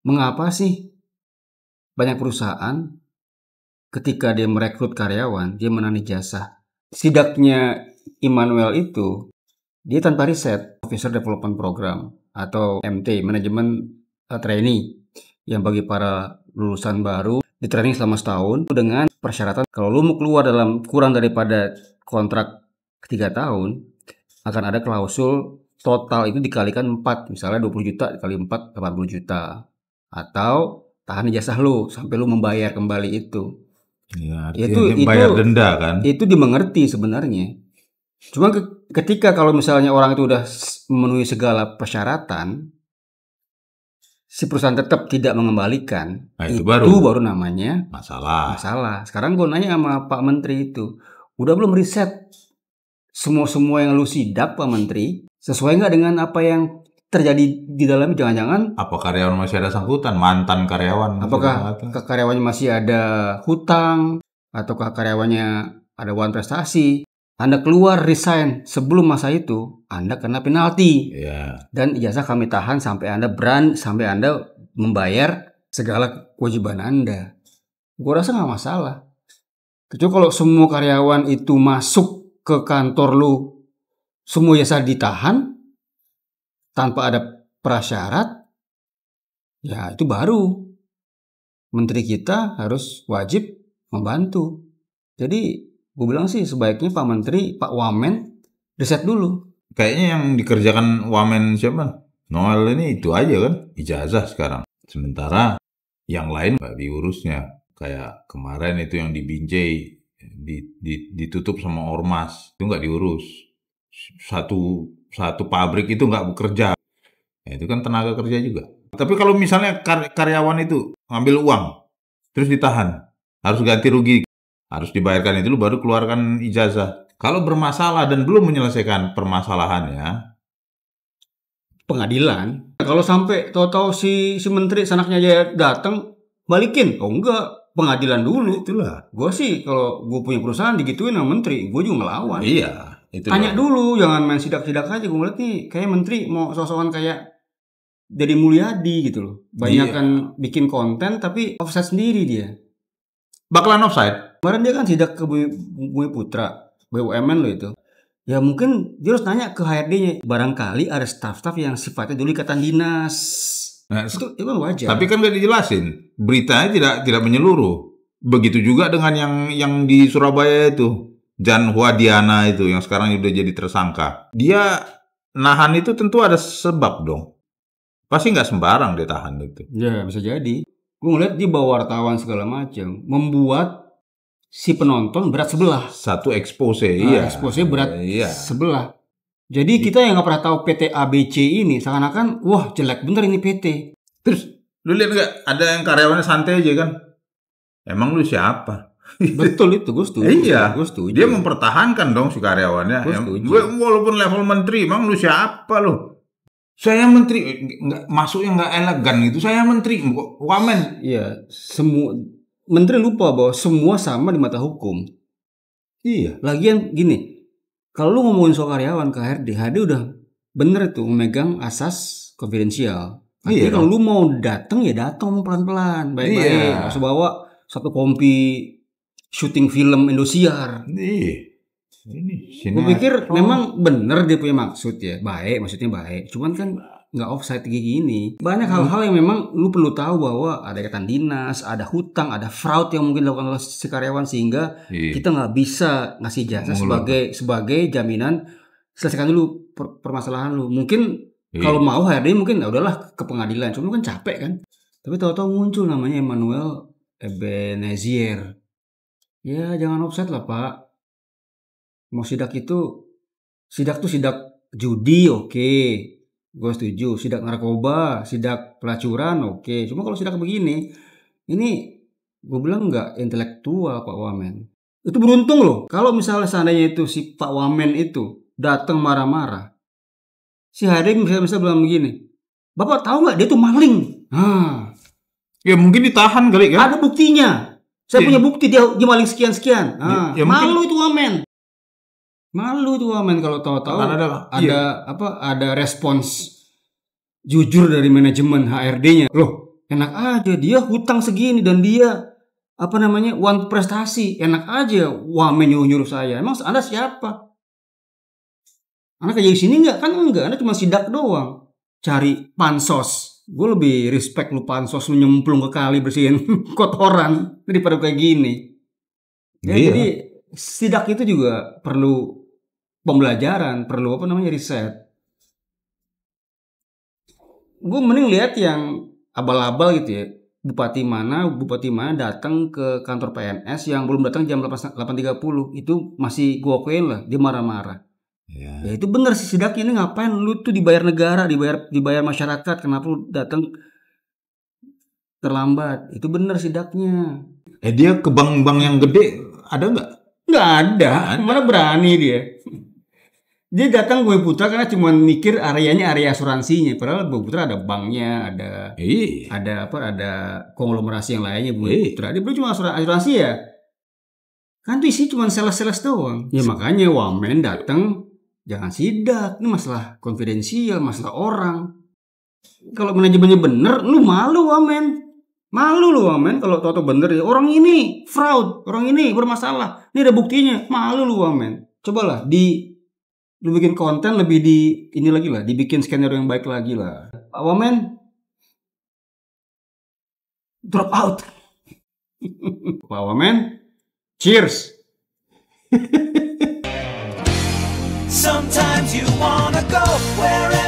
mengapa sih banyak perusahaan ketika dia merekrut karyawan, dia menanam ijazah. Sidaknya Immanuel itu, dia tanpa riset, Officer Development Program atau MT, Manajemen Trainee, yang bagi para lulusan baru di training selama setahun dengan persyaratan kalau lu mau keluar dalam kurang daripada kontrak 3 tahun, akan ada klausul total itu dikalikan 4, misalnya 20 juta dikali 4, 80 juta. Atau tahan ijazah lu sampai lu membayar kembali itu. Ya, Itu bayar denda kan? Itu dimengerti sebenarnya. Cuma ketika kalau misalnya orang itu udah memenuhi segala persyaratan, si perusahaan tetap tidak mengembalikan, nah, itu baru namanya masalah. Sekarang gue nanya sama Pak Menteri itu, udah belum riset semua yang lu sidak Pak Menteri, sesuai nggak dengan apa yang terjadi di dalamnya? Jangan-jangan apa karyawan masih ada sangkutan, mantan karyawan? Apakah karyawannya masih ada hutang, ataukah karyawannya ada uang prestasi? Anda keluar resign sebelum masa itu, Anda kena penalti. Ya. Dan ijazah kami tahan sampai Anda membayar segala kewajiban Anda. Gue rasa nggak masalah. Kecuali kalau semua karyawan itu masuk ke kantor lu, semua ijazah ditahan tanpa ada prasyarat, ya itu baru menteri kita harus wajib membantu. Jadi gue bilang sih sebaiknya Pak Menteri, Pak Wamen riset dulu. Kayaknya yang dikerjakan Wamen siapa? Noel ini itu aja kan, ijazah sekarang. Sementara yang lain nggak diurusnya. Kayak kemarin itu yang di Binjai ditutup sama ormas, itu nggak diurus. Satu pabrik itu nggak bekerja. Ya, itu kan tenaga kerja juga. Tapi kalau misalnya karyawan itu ngambil uang, terus ditahan, harus ganti rugi, harus dibayarkan itu baru keluarkan ijazah. Kalau bermasalah dan belum menyelesaikan permasalahannya, pengadilan. Kalau sampai tahu-tahu si menteri sanaknya aja datang, balikin. Oh enggak, pengadilan dulu. Itulah. Gue sih kalau gue punya perusahaan digituin sama menteri, gue juga ngelawan. Iya. Tanya dulu, jangan main sidak-sidak aja. Gue ngeliat nih, kayak menteri mau sosokan kayak Deddy Mulyadi gitu loh. Banyak kan bikin konten tapi offside sendiri dia. Bakalan offside? Kemarin dia kan sidak ke Bumi Putra, BUMN loh itu. Ya mungkin dia harus nanya ke HRD-nya. Barangkali ada staff-staff yang sifatnya dulu ikatan dinas. Nah, itu kan wajar. Tapi kan gak dijelasin. Beritanya tidak menyeluruh. Begitu juga dengan yang di Surabaya itu. Jan Huadiana itu yang sekarang udah jadi tersangka. Dia nahan itu tentu ada sebab dong. Pasti nggak sembarang dia tahan itu. Ya bisa jadi. Gue ngeliat dia bawa wartawan segala macam, membuat si penonton berat sebelah. Satu expose, iya. Expose berat sebelah. Jadi kita yang nggak pernah tahu PT ABC ini seakan-akan wah jelek bener ini PT. Terus lu lihat nggak ada yang karyawannya santai aja kan? Emang lu siapa? Betul itu, gue setuju. Iya, gue setuju. Dia mempertahankan dong si karyawannya. Gue walaupun level menteri, emang lu siapa lu? Saya menteri, masuknya nggak elegan gitu. Saya menteri, Wamen. Iya, semua menteri lupa bahwa semua sama di mata hukum. Iya. Lagian gini, kalau lu ngomongin soal karyawan ke HRD udah bener tuh memegang asas konfidensial. Iya. Kalau lu mau datang ya datang pelan-pelan, baik-baik. Nggak usah bawa satu kompi syuting film Indosiar. Iya. Gue pikir memang bener dia punya maksud ya, maksudnya baik. Cuman kan nggak offside kayak gini. Banyak hal-hal yang memang lu perlu tahu bahwa ada ikatan dinas, ada hutang, ada fraud yang mungkin dilakukan oleh si karyawan sehingga kita nggak bisa ngasih jasa sebagai jaminan selesaikan dulu permasalahan lu. Mungkin kalau mau HRD mungkin ya udahlah ke pengadilan. Cuma kan capek kan. Tapi tahu-tahu muncul namanya Emmanuel Ebenezer. Ya jangan offside lah Pak. Mau sidak tuh sidak judi oke. Gue setuju. Sidak narkoba, sidak pelacuran oke. Cuma kalau sidak begini, ini gue bilang nggak intelektual Pak Wamen. Itu beruntung loh. Kalau misalnya seandainya itu si Pak Wamen itu datang marah-marah, si HD bisa bilang begini, Bapak tahu nggak dia tuh maling? Ya mungkin ditahan kali kan? Ada buktinya. Saya punya bukti dia maling sekian-sekian. Malu itu Wamen. Malu tuh Wamen kalau tahu-tahu ada respons jujur dari manajemen HRD-nya. Loh, Enak aja dia hutang segini dan dia want prestasi. Enak aja Wamen nyuruh saya. Emang Anda siapa? Anda kerja di sini enggak? Kan enggak, Anda cuma sidak doang. Cari pansos. Gue lebih respect lu pansos, lu nyemplung ke kali bersihin kotoran daripada kayak gini. Ya, Iya. jadi sidak itu juga perlu pembelajaran, perlu riset. Gue mending lihat yang abal-abal gitu ya. Bupati mana datang ke kantor PNS yang belum datang jam 8.30. Itu masih gue akuin lah, dia marah-marah. Ya itu bener sih sidaknya, ini ngapain lu tuh dibayar negara, dibayar masyarakat, kenapa lu datang terlambat? Itu bener sidaknya. Dia ke bank-bank yang gede ada nggak? Nggak ada, mana berani dia. Dia datang Bumi Putra karena cuma mikir areanya area asuransinya. Padahal Bumi Putra ada banknya, ada konglomerasi yang lainnya Bumi Putra. Dia belum cuma asuransi ya. Kan tuh isi cuma sales-sales doang. Ya makanya Wamen datang jangan sidak. Ini masalah konfidensial, masalah orang. Kalau manajemennya bener, lu malu Wamen. Malu lu Wamen kalau tahu bener ya. Orang ini fraud, orang ini bermasalah. Ini ada buktinya. Malu lu Wamen. Cobalah lu bikin konten lebih dibikin skenario yang baik lagi lah. Pak Wamen drop out. Pak Wamen cheers. Sometimes you wanna go where